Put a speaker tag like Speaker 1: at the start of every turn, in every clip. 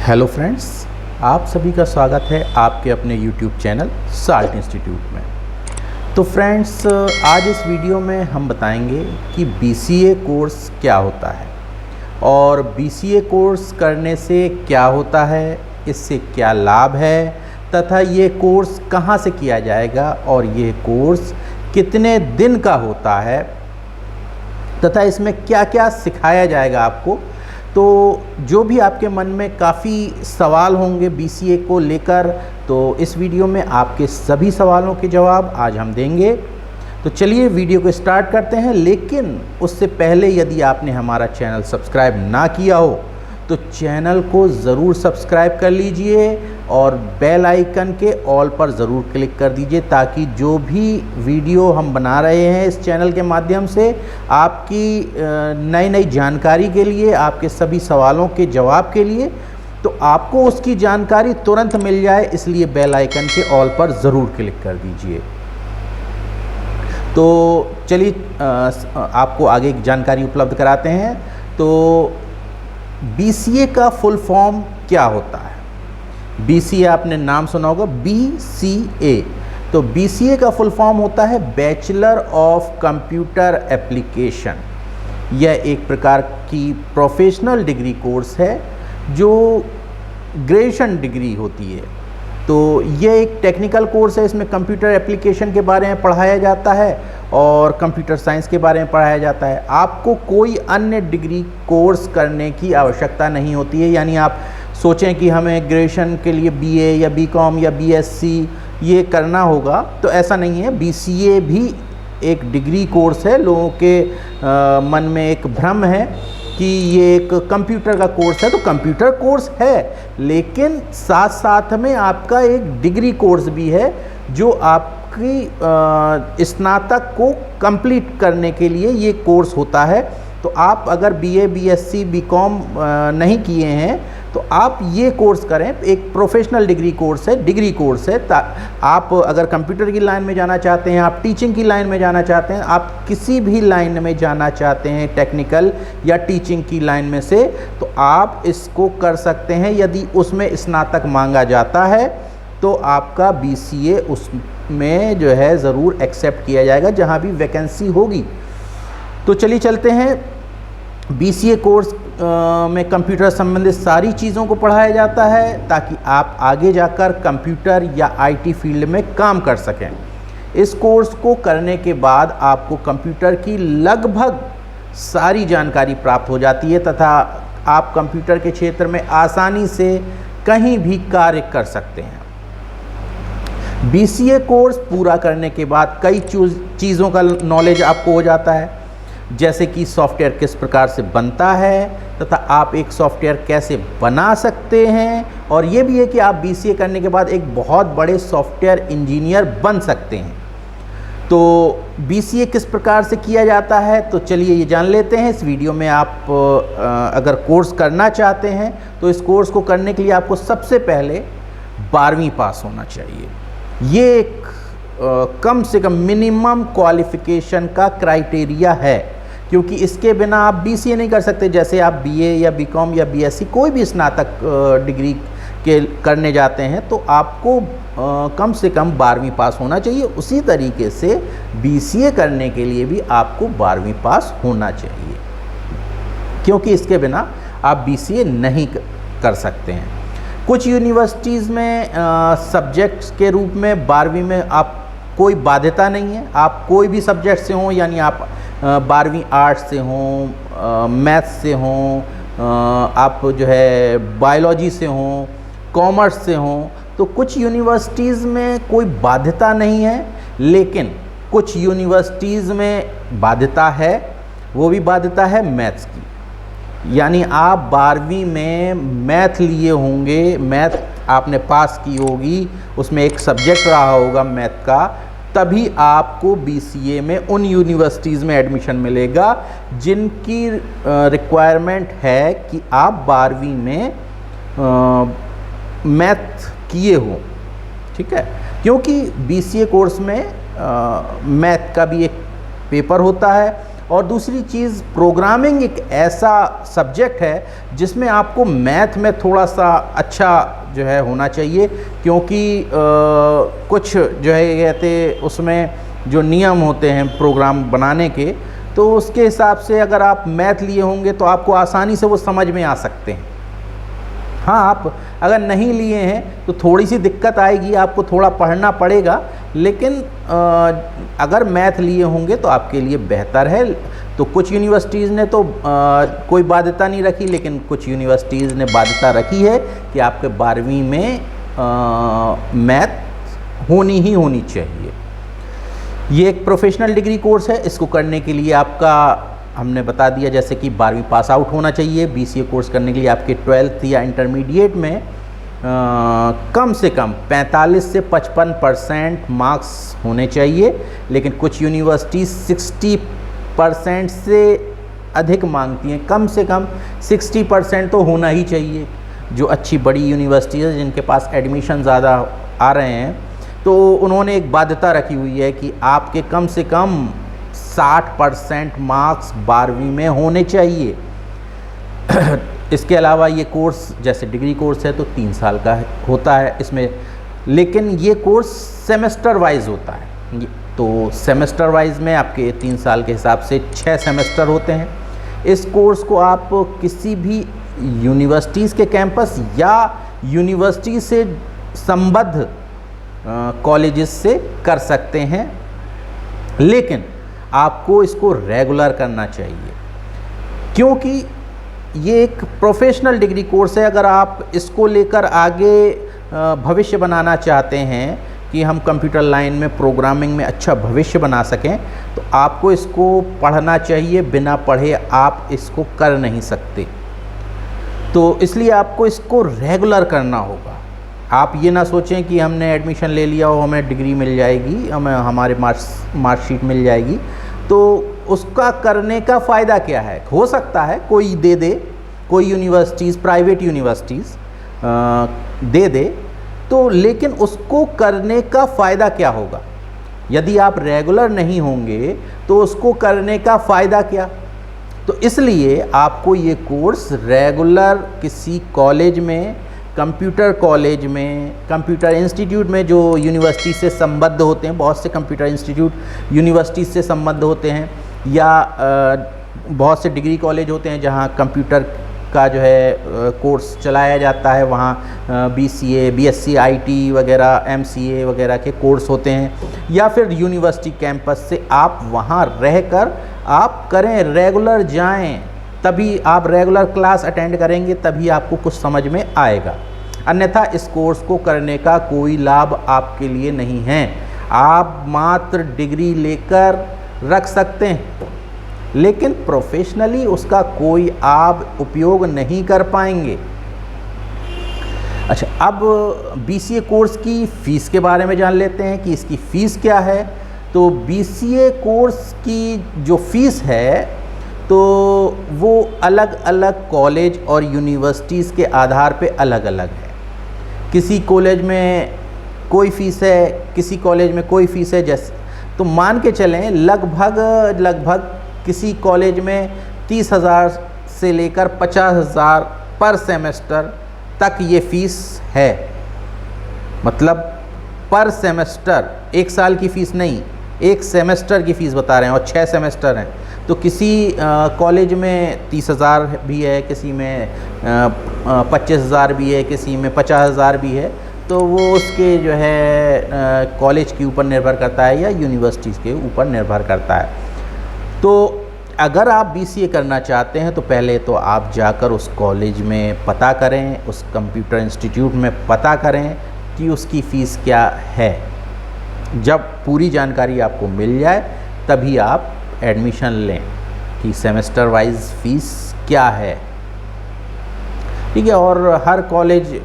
Speaker 1: Hello friends, आप सभी का स्वागत है आपके अपने यूट्यूब चैनल साल्ट इंस्टीट्यूट में। तो फ्रेंड्स, आज इस वीडियो में हम बताएंगे कि बीसीए कोर्स क्या होता है और बीसीए कोर्स करने से क्या होता है, इससे क्या लाभ है तथा ये कोर्स कहाँ से किया जाएगा और ये कोर्स कितने दिन का होता है तथा इसमें क्या क्या सिखाया जाएगा आपको। तो जो भी आपके मन में काफ़ी सवाल होंगे बीसीए को लेकर, तो इस वीडियो में आपके सभी सवालों के जवाब आज हम देंगे। तो चलिए वीडियो को स्टार्ट करते हैं, लेकिन उससे पहले यदि आपने हमारा चैनल सब्सक्राइब ना किया हो तो चैनल को ज़रूर सब्सक्राइब कर लीजिए और बेल आइकन के ऑल पर ज़रूर क्लिक कर दीजिए, ताकि जो भी वीडियो हम बना रहे हैं इस चैनल के माध्यम से आपकी नई नई जानकारी के लिए, आपके सभी सवालों के जवाब के लिए, तो आपको उसकी जानकारी तुरंत मिल जाए, इसलिए बेल आइकन के ऑल पर ज़रूर क्लिक कर दीजिए। तो चलिए आपको आगे जानकारी उपलब्ध कराते हैं। तो बीसीए का फुल फॉर्म क्या होता है? बीसीए आपने नाम सुना होगा, बीसीए। तो बीसीए का फुल फॉर्म होता है बैचलर ऑफ कंप्यूटर एप्लीकेशन। यह एक प्रकार की प्रोफेशनल डिग्री कोर्स है जो ग्रेजुएशन डिग्री होती है। तो यह एक टेक्निकल कोर्स है, इसमें कंप्यूटर एप्लीकेशन के बारे में पढ़ाया जाता है और कंप्यूटर साइंस के बारे में पढ़ाया जाता है। आपको कोई अन्य डिग्री कोर्स करने की आवश्यकता नहीं होती है। यानी आप सोचें कि हमें ग्रेजुएशन के लिए बीए या बीकॉम या बीएससी ये करना होगा, तो ऐसा नहीं है। बीसीए भी एक डिग्री कोर्स है। लोगों के मन में एक भ्रम है कि ये एक कंप्यूटर का कोर्स है, तो कंप्यूटर कोर्स है, लेकिन साथ साथ में आपका एक डिग्री कोर्स भी है जो आपकी स्नातक को कंप्लीट करने के लिए ये कोर्स होता है। तो आप अगर बीए, बीएससी, बीकॉम नहीं किए हैं तो आप ये कोर्स करें। एक प्रोफेशनल डिग्री कोर्स है, डिग्री कोर्स है। आप अगर कंप्यूटर की लाइन में जाना चाहते हैं, आप टीचिंग की लाइन में जाना चाहते हैं, आप किसी भी लाइन में जाना चाहते हैं, टेक्निकल या टीचिंग की लाइन में से, तो आप इसको कर सकते हैं। यदि उसमें स्नातक मांगा जाता है तो आपका बीसीए उसमें जो है ज़रूर एक्सेप्ट किया जाएगा, जहाँ भी वैकेंसी होगी। तो चलिए चलते हैं। बीसीए कोर्स में कंप्यूटर संबंधित सारी चीज़ों को पढ़ाया जाता है ताकि आप आगे जाकर कंप्यूटर या आईटी फील्ड में काम कर सकें। इस कोर्स को करने के बाद आपको कंप्यूटर की लगभग सारी जानकारी प्राप्त हो जाती है तथा आप कंप्यूटर के क्षेत्र में आसानी से कहीं भी कार्य कर सकते हैं। बीसीए कोर्स पूरा करने के बाद कई चीज़ों का नॉलेज आपको हो जाता है, जैसे कि सॉफ्टवेयर किस प्रकार से बनता है तथा आप एक सॉफ्टवेयर कैसे बना सकते हैं, और ये भी है कि आप बीसीए करने के बाद एक बहुत बड़े सॉफ्टवेयर इंजीनियर बन सकते हैं। तो बीसीए किस प्रकार से किया जाता है, तो चलिए ये जान लेते हैं इस वीडियो में। आप अगर कोर्स करना चाहते हैं तो इस कोर्स को करने के लिए आपको सबसे पहले 12वीं पास होना चाहिए। ये एक कम से कम मिनिमम क्वालिफ़िकेशन का क्राइटेरिया है, क्योंकि इसके बिना आप बीसीए नहीं कर सकते। जैसे आप बीए या बीकॉम या बीएससी कोई भी स्नातक डिग्री के करने जाते हैं तो आपको कम से कम 12वीं पास होना चाहिए। उसी तरीके से बीसीए करने के लिए भी आपको 12वीं पास होना चाहिए, क्योंकि इसके बिना आप बीसीए नहीं कर सकते हैं। कुछ यूनिवर्सिटीज़ में सब्जेक्ट्स के रूप में 12वीं में आप कोई बाध्यता नहीं है। आप कोई भी सब्जेक्ट से हों, यानी आप 12वीं आर्ट्स से हों, मैथ्स से हों, आप जो है बायोलॉजी से हों, कॉमर्स से हों, तो कुछ यूनिवर्सिटीज़ में कोई बाध्यता नहीं है। लेकिन कुछ यूनिवर्सिटीज़ में बाध्यता है, वो भी बाध्यता है मैथ्स की। यानी आप 12वीं में मैथ लिए होंगे, मैथ आपने पास की होगी, उसमें एक सब्जेक्ट रहा होगा मैथ का, तभी आपको बीसीए में उन यूनिवर्सिटीज़ में एडमिशन मिलेगा जिनकी रिक्वायरमेंट है कि आप 12वीं में मैथ किए हो। ठीक है, क्योंकि बीसीए कोर्स में मैथ का भी एक पेपर होता है और दूसरी चीज़, प्रोग्रामिंग एक ऐसा सब्जेक्ट है जिसमें आपको मैथ में थोड़ा सा अच्छा जो है होना चाहिए, क्योंकि कुछ जो है कहते उसमें जो नियम होते हैं प्रोग्राम बनाने के, तो उसके हिसाब से अगर आप मैथ लिए होंगे तो आपको आसानी से वो समझ में आ सकते हैं। हाँ, आप अगर नहीं लिए हैं तो थोड़ी सी दिक्कत आएगी, आपको थोड़ा पढ़ना पड़ेगा, लेकिन अगर मैथ लिए होंगे तो आपके लिए बेहतर है। तो कुछ यूनिवर्सिटीज़ ने तो कोई बाध्यता नहीं रखी, लेकिन कुछ यूनिवर्सिटीज़ ने बाध्यता रखी है कि आपके 12वीं में मैथ होनी ही होनी चाहिए। ये एक प्रोफेशनल डिग्री कोर्स है। इसको करने के लिए आपका हमने बता दिया जैसे कि 12वीं पास आउट होना चाहिए। BCA कोर्स करने के लिए आपके 12th या इंटरमीडिएट में कम से कम 45 से 55% मार्क्स होने चाहिए, लेकिन कुछ यूनिवर्सिटीज़ 60% से अधिक मांगती हैं। कम से कम 60% तो होना ही चाहिए। जो अच्छी बड़ी यूनिवर्सिटीज़ है जिनके पास एडमिशन ज़्यादा आ रहे हैं, तो उन्होंने एक बाध्यता रखी हुई है कि आपके कम से कम 60% मार्क्स 12वीं में होने चाहिए। इसके अलावा ये कोर्स जैसे डिग्री कोर्स है तो 3 साल का होता है इसमें, लेकिन ये कोर्स सेमेस्टर वाइज होता है। तो सेमेस्टर वाइज में आपके 3 साल के हिसाब से 6 सेमेस्टर होते हैं। इस कोर्स को आप किसी भी यूनिवर्सिटीज़ के कैंपस या यूनिवर्सिटी से संबद्ध कॉलेजेस से कर सकते हैं, लेकिन आपको इसको रेगुलर करना चाहिए, क्योंकि ये एक प्रोफेशनल डिग्री कोर्स है। अगर आप इसको लेकर आगे भविष्य बनाना चाहते हैं कि हम कंप्यूटर लाइन में प्रोग्रामिंग में अच्छा भविष्य बना सकें, तो आपको इसको पढ़ना चाहिए। बिना पढ़े आप इसको कर नहीं सकते। तो इसलिए आपको इसको रेगुलर करना होगा। आप ये ना सोचें कि हमने एडमिशन ले लिया और हमें डिग्री मिल जाएगी, हमें हमारे मार्कशीट मिल जाएगी। तो उसका करने का फ़ायदा क्या है? हो सकता है कोई दे दे, कोई यूनिवर्सिटीज़, प्राइवेट यूनिवर्सिटीज़ दे दे, तो लेकिन उसको करने का फ़ायदा क्या होगा? यदि आप रेगुलर नहीं होंगे तो उसको करने का फ़ायदा क्या? तो इसलिए आपको ये कोर्स रेगुलर किसी कॉलेज में, कंप्यूटर कॉलेज में, कंप्यूटर इंस्टीट्यूट में जो यूनिवर्सिटी से संबद्ध होते हैं, बहुत से कंप्यूटर इंस्टीट्यूट यूनिवर्सिटी से संबद्ध होते हैं, या बहुत से डिग्री कॉलेज होते हैं जहां कंप्यूटर का जो है कोर्स चलाया जाता है, वहाँ BCA, BSc IT वगैरह, MCA वगैरह के कोर्स होते हैं, या फिर यूनिवर्सिटी कैंपस से आप वहाँ रहकर आप करें, रेगुलर जाएं, तभी आप रेगुलर क्लास अटेंड करेंगे, तभी आपको कुछ समझ में आएगा। अन्यथा इस कोर्स को करने का कोई लाभ आपके लिए नहीं है। आप मात्र डिग्री लेकर रख सकते हैं, लेकिन प्रोफेशनली उसका कोई आप उपयोग नहीं कर पाएंगे। अच्छा, अब BCA कोर्स की फ़ीस के बारे में जान लेते हैं कि इसकी फ़ीस क्या है। तो BCA कोर्स की जो फ़ीस है तो वो अलग अलग कॉलेज और यूनिवर्सिटीज़ के आधार पे अलग अलग है। किसी कॉलेज में कोई फ़ीस है, किसी कॉलेज में कोई फ़ीस है। जैसे तो मान के चलें लगभग किसी कॉलेज में 30,000 से लेकर 50,000 पर सेमेस्टर तक ये फ़ीस है। मतलब पर सेमेस्टर, एक साल की फ़ीस नहीं, एक सेमेस्टर की फ़ीस बता रहे हैं, और 6 सेमेस्टर हैं। तो किसी कॉलेज में 30,000 भी है, किसी में 25,000 भी है, किसी में 50,000 भी है। तो वो उसके जो है कॉलेज के ऊपर निर्भर करता है या यूनिवर्सिटीज़ के ऊपर निर्भर करता है। तो अगर आप BCA करना चाहते हैं तो पहले तो आप जाकर उस कॉलेज में पता करें, उस कंप्यूटर इंस्टीट्यूट में पता करें कि उसकी फ़ीस क्या है। जब पूरी जानकारी आपको मिल जाए तभी आप एडमिशन लें कि सेमेस्टर वाइज फ़ीस क्या है। ठीक है, और हर कॉलेज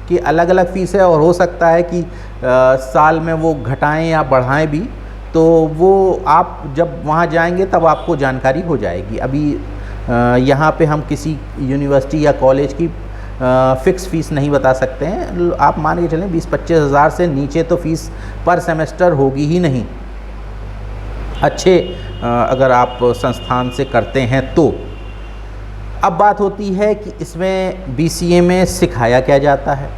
Speaker 1: की अलग अलग फ़ीस है, और हो सकता है कि साल में वो घटाएं या बढ़ाएं भी। तो वो आप जब वहाँ जाएंगे तब आपको जानकारी हो जाएगी। अभी यहाँ पे हम किसी यूनिवर्सिटी या कॉलेज की फ़िक्स फ़ीस नहीं बता सकते हैं। आप मान के चलें 20-25 हज़ार से नीचे तो फ़ीस पर सेमेस्टर होगी ही नहीं। अच्छे अगर आप संस्थान से करते हैं तो। अब बात होती है कि इसमें BCA में सिखाया क्या जाता है,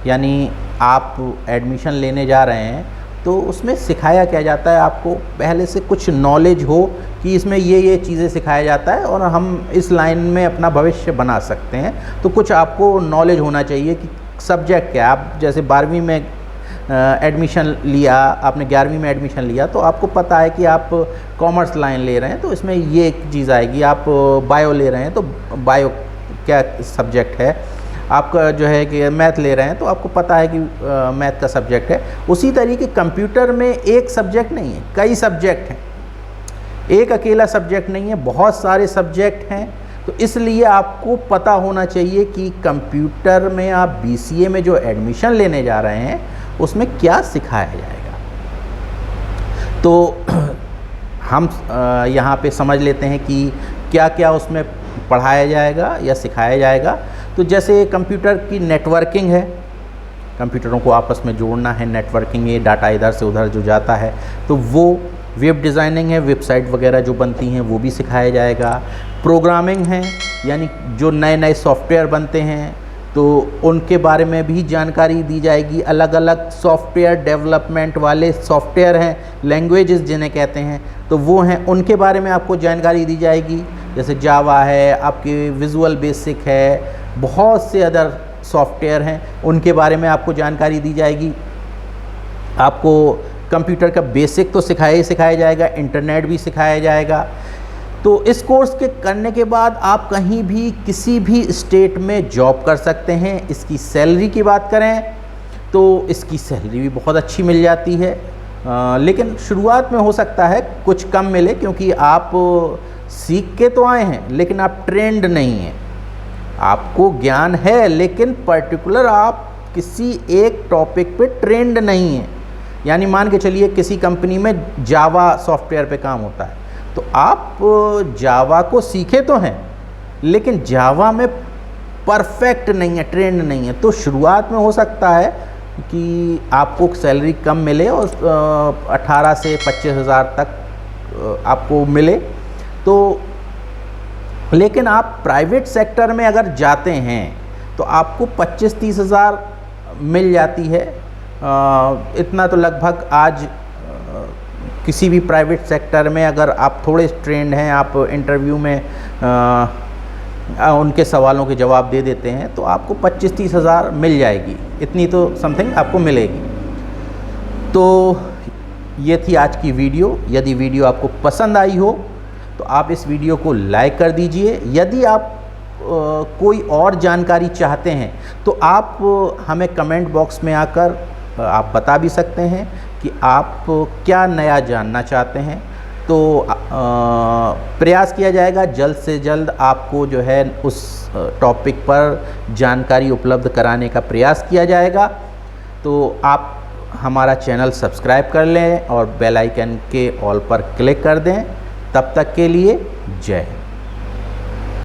Speaker 1: यानी आप एडमिशन लेने जा रहे हैं तो उसमें सिखाया क्या जाता है, आपको पहले से कुछ नॉलेज हो कि इसमें ये चीज़ें सिखाया जाता है और हम इस लाइन में अपना भविष्य बना सकते हैं। तो कुछ आपको नॉलेज होना चाहिए कि सब्जेक्ट क्या है। आप जैसे 12वीं में एडमिशन लिया, आपने 11वीं में एडमिशन लिया तो आपको पता है कि आप कॉमर्स लाइन ले रहे हैं तो इसमें ये एक चीज़ आएगी। आप बायो ले रहे हैं तो बायो क्या सब्जेक्ट है, आपका जो है कि मैथ ले रहे हैं तो आपको पता है कि मैथ का सब्जेक्ट है। उसी तरीके कंप्यूटर में एक सब्जेक्ट नहीं है, कई सब्जेक्ट हैं, एक अकेला सब्जेक्ट नहीं है, बहुत सारे सब्जेक्ट हैं। तो इसलिए आपको पता होना चाहिए कि कंप्यूटर में आप BCA में जो एडमिशन लेने जा रहे हैं उसमें क्या सिखाया जाएगा। तो हम यहाँ पे समझ लेते हैं कि क्या क्या उसमें पढ़ाया जाएगा या सिखाया जाएगा। तो जैसे कंप्यूटर की नेटवर्किंग है, कंप्यूटरों को आपस में जोड़ना है, नेटवर्किंग, ये डाटा इधर से उधर जो जाता है तो वो। वेब डिज़ाइनिंग है, वेबसाइट वगैरह जो बनती हैं वो भी सिखाया जाएगा। प्रोग्रामिंग है, यानी जो नए नए सॉफ्टवेयर बनते हैं तो उनके बारे में भी जानकारी दी जाएगी। अलग अलग सॉफ्टवेयर डेवलपमेंट वाले सॉफ्टवेयर हैं, लैंग्वेजेस जिन्हें कहते हैं, तो वो हैं, उनके बारे में आपको जानकारी दी जाएगी। जैसे जावा है, आपके विजुअल बेसिक है, बहुत से अदर सॉफ्टवेयर हैं, उनके बारे में आपको जानकारी दी जाएगी। आपको कंप्यूटर का बेसिक तो सिखाया जाएगा, इंटरनेट भी सिखाया जाएगा। तो इस कोर्स के करने के बाद आप कहीं भी किसी भी स्टेट में जॉब कर सकते हैं। इसकी सैलरी की बात करें तो इसकी सैलरी भी बहुत अच्छी मिल जाती है, लेकिन शुरुआत में हो सकता है कुछ कम मिले, क्योंकि आप सीख के तो आए हैं लेकिन आप ट्रेंड नहीं हैं। आपको ज्ञान है लेकिन पर्टिकुलर आप किसी एक टॉपिक पे ट्रेंड नहीं हैं। यानी मान के चलिए किसी कंपनी में जावा सॉफ्टवेयर पे काम होता है तो आप जावा को सीखे तो हैं लेकिन जावा में परफेक्ट नहीं है, ट्रेंड नहीं है। तो शुरुआत में हो सकता है कि आपको सैलरी कम मिले और 18 से 25 हज़ार तक आपको मिले। तो लेकिन आप प्राइवेट सेक्टर में अगर जाते हैं तो आपको 25-30 हज़ार मिल जाती है। इतना तो लगभग आज किसी भी प्राइवेट सेक्टर में अगर आप थोड़े ट्रेंड हैं, आप इंटरव्यू में उनके सवालों के जवाब दे देते हैं तो आपको 25-30 हज़ार मिल जाएगी, इतनी तो समथिंग आपको मिलेगी। तो ये थी आज की वीडियो। यदि वीडियो आपको पसंद आई हो तो आप इस वीडियो को लाइक कर दीजिए। यदि आप कोई और जानकारी चाहते हैं तो आप हमें कमेंट बॉक्स में आकर आप बता भी सकते हैं कि आप क्या नया जानना चाहते हैं। तो प्रयास किया जाएगा जल्द से जल्द आपको जो है उस टॉपिक पर जानकारी उपलब्ध कराने का प्रयास किया जाएगा। तो आप हमारा चैनल सब्सक्राइब कर लें और बेल आइकन के ऑल पर क्लिक कर दें। तब तक के लिए जय हिंद।